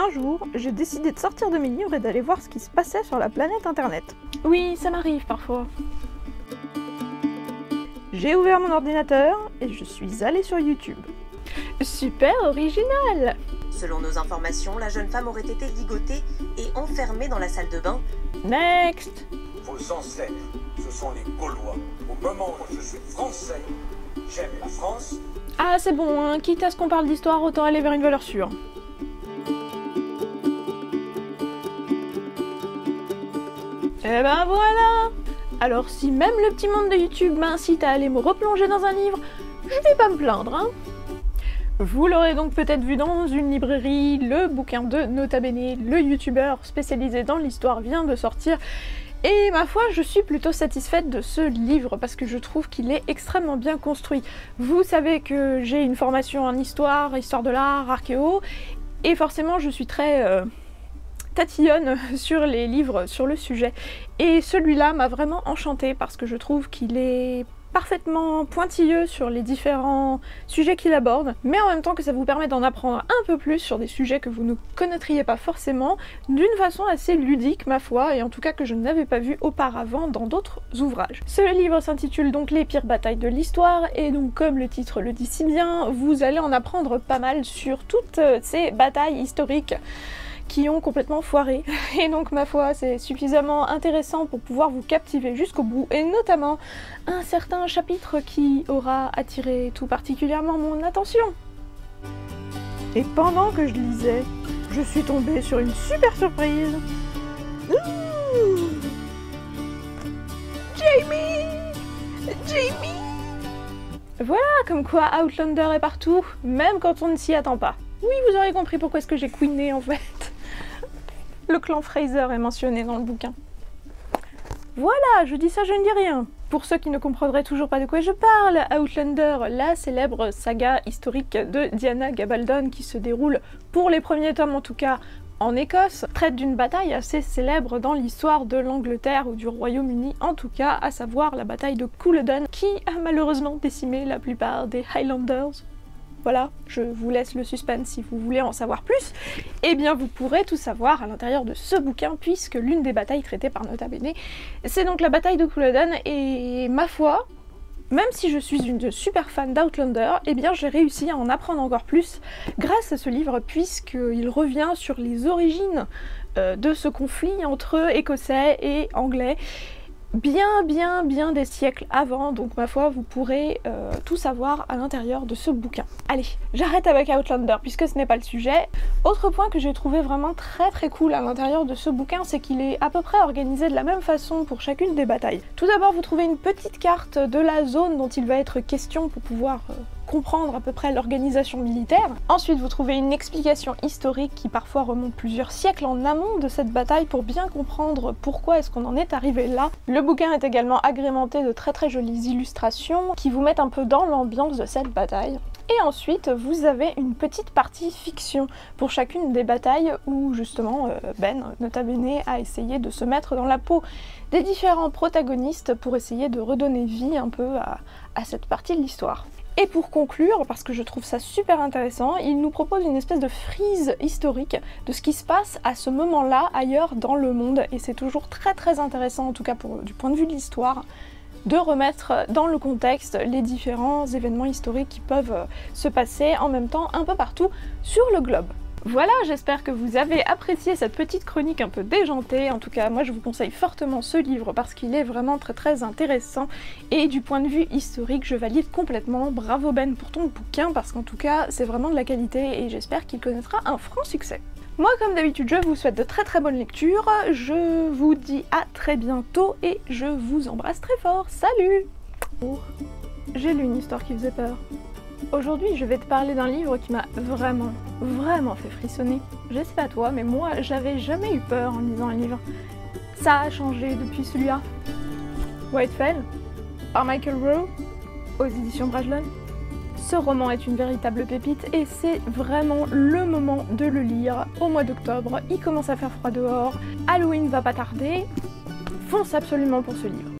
un jour, j'ai décidé de sortir de mes livres et d'aller voir ce qui se passait sur la planète internet. Oui, ça m'arrive parfois. J'ai ouvert mon ordinateur et je suis allée sur YouTube. Super original! Selon nos informations, la jeune femme aurait été ligotée et enfermée dans la salle de bain. Next! Vos ancêtres, ce sont les Gaulois. Au moment où je suis français, j'aime la France. Ah c'est bon, hein, quitte à ce qu'on parle d'histoire, autant aller vers une valeur sûre. Et ben voilà! Alors si même le petit monde de YouTube m'incite à aller me replonger dans un livre, je vais pas me plaindre, hein. Vous l'aurez donc peut-être vu dans une librairie, le bouquin de Nota Bene, le youtubeur spécialisé dans l'histoire vient de sortir. Et ma foi, je suis plutôt satisfaite de ce livre parce que je trouve qu'il est extrêmement bien construit. Vous savez que j'ai une formation en histoire, histoire de l'art, archéo, et forcément je suis très tatillonne sur les livres sur le sujet. Et celui-là m'a vraiment enchantée parce que je trouve qu'il est parfaitement pointilleux sur les différents sujets qu'il aborde, mais en même temps que ça vous permet d'en apprendre un peu plus sur des sujets que vous ne connaîtriez pas forcément, d'une façon assez ludique ma foi, et en tout cas que je n'avais pas vu auparavant dans d'autres ouvrages. Ce livre s'intitule donc Les pires batailles de l'histoire, et donc comme le titre le dit si bien, vous allez en apprendre pas mal sur toutes ces batailles historiques qui ont complètement foiré. Et donc ma foi c'est suffisamment intéressant pour pouvoir vous captiver jusqu'au bout, et notamment un certain chapitre qui aura attiré tout particulièrement mon attention. Et pendant que je lisais, je suis tombée sur une super surprise. Ouh, Jamie! Voilà, comme quoi Outlander est partout, même quand on ne s'y attend pas. Oui, vous aurez compris pourquoi est-ce que j'ai queené en fait. Le clan Fraser est mentionné dans le bouquin. Voilà, je dis ça, je ne dis rien. Pour ceux qui ne comprendraient toujours pas de quoi je parle, Outlander, la célèbre saga historique de Diana Gabaldon qui se déroule, pour les premiers tomes en tout cas, en Écosse, traite d'une bataille assez célèbre dans l'histoire de l'Angleterre ou du Royaume-Uni en tout cas, à savoir la bataille de Culloden qui a malheureusement décimé la plupart des Highlanders. Voilà, je vous laisse le suspense si vous voulez en savoir plus. Eh bien vous pourrez tout savoir à l'intérieur de ce bouquin puisque l'une des batailles traitées par Nota Bene, c'est donc la bataille de Culloden, et ma foi, même si je suis une super fan d'Outlander, eh bien j'ai réussi à en apprendre encore plus grâce à ce livre puisqu'il revient sur les origines de ce conflit entre Écossais et Anglais. Bien des siècles avant, donc ma foi vous pourrez tout savoir à l'intérieur de ce bouquin. Allez, j'arrête avec Outlander puisque ce n'est pas le sujet. Autre point que j'ai trouvé vraiment très cool à l'intérieur de ce bouquin, c'est qu'il est à peu près organisé de la même façon pour chacune des batailles. Tout d'abord vous trouvez une petite carte de la zone dont il va être question pour pouvoir comprendre à peu près l'organisation militaire. Ensuite vous trouvez une explication historique qui parfois remonte plusieurs siècles en amont de cette bataille pour bien comprendre pourquoi est-ce qu'on en est arrivé là. Le bouquin est également agrémenté de très jolies illustrations qui vous mettent un peu dans l'ambiance de cette bataille. Et ensuite vous avez une petite partie fiction pour chacune des batailles où justement Nota Bene a essayé de se mettre dans la peau des différents protagonistes pour essayer de redonner vie un peu à cette partie de l'histoire. Et pour conclure, parce que je trouve ça super intéressant, il nous propose une espèce de frise historique de ce qui se passe à ce moment-là ailleurs dans le monde, et c'est toujours très intéressant, en tout cas du point de vue de l'histoire, de remettre dans le contexte les différents événements historiques qui peuvent se passer en même temps un peu partout sur le globe. Voilà, j'espère que vous avez apprécié cette petite chronique un peu déjantée. En tout cas, moi je vous conseille fortement ce livre parce qu'il est vraiment très intéressant. Et du point de vue historique, je valide complètement. Bravo Ben pour ton bouquin parce qu'en tout cas, c'est vraiment de la qualité et j'espère qu'il connaîtra un franc succès. Moi, comme d'habitude, je vous souhaite de très bonnes lectures. Je vous dis à très bientôt et je vous embrasse très fort. Salut! Oh, j'ai lu une histoire qui faisait peur. Aujourd'hui, je vais te parler d'un livre qui m'a vraiment fait frissonner. Je sais pas toi, mais moi, j'avais jamais eu peur en lisant un livre. Ça a changé depuis celui-là. Whitefell, par Michael Rowe, aux éditions Brajlon. Ce roman est une véritable pépite et c'est vraiment le moment de le lire au mois d'octobre. Il commence à faire froid dehors, Halloween va pas tarder. Fonce absolument pour ce livre.